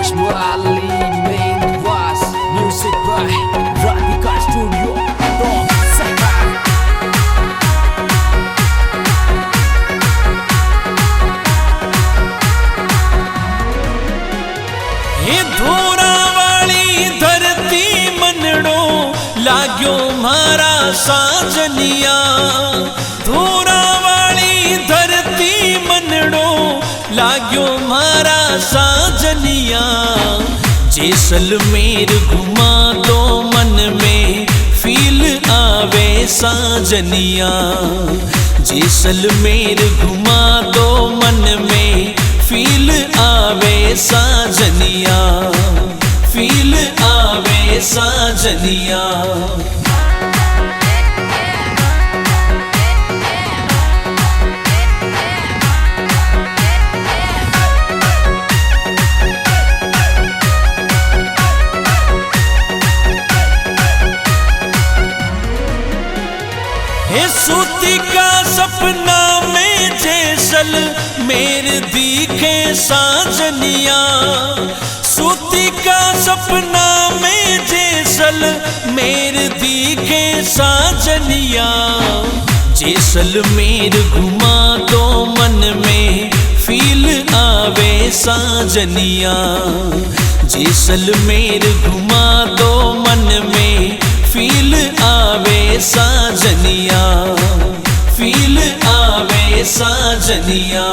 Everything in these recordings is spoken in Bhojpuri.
Ashwali main was music by Radhika Studio. Top Sahar. हे धोरा वाली धरती मनड़ो लाग्यो मारा साजनिया। धोरा वाली धरती मनड़ो लाग्यो मारा साजनिया। जैसलमेर घुमा दो मन में फील आवे साजनिया। जैसलमेर घुमा दो मन में फील आवे साजनिया। फील आवे साजनिया। हे सूती का सपना में जैसलमेर दिखे साजनिया। सूती का सपना में जैसलमेर दिखे साजनिया। जैसलमेर घुमा दो मन में फील आवे साजनिया। जैसलमेर घुमा दो मन में फील आवे साजनिया। फील आवे साजनिया।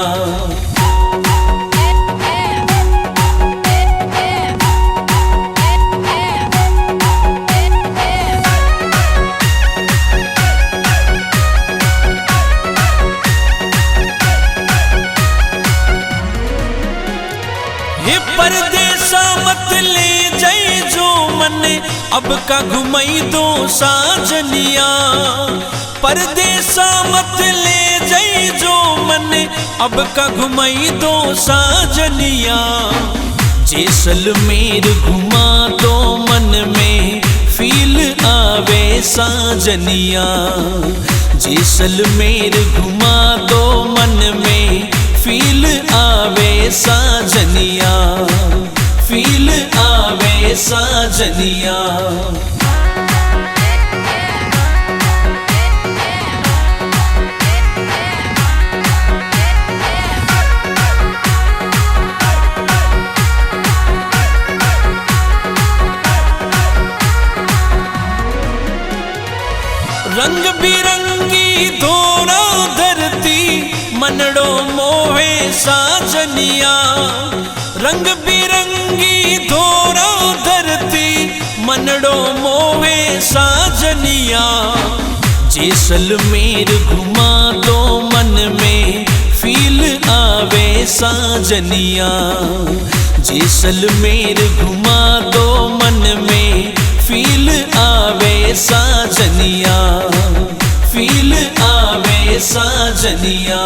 हे परदेसा मत ले जाई जो मन अब का घुमाई दो साजनिया। परदेसा मत ले जाई जो मन अब का घुमाई दो साजनिया। जैसलमेर घुमा दो मन में फील आवे साजनिया। जैसलमेर घुमा दो मन में फील आवे साजनिया। फील आवे साजनिया। रंग बिरंगी धोरा धरती मनड़ो मोहे साजनिया। रंग बिरंगी धोरा धरती मनड़ो मोहे साजनिया। जैसलमेर घुमा दो मन में फील आवे साजनिया। जैसलमेर घुमा दो मन में फील आवे साजनिया। फील आवे साजनिया।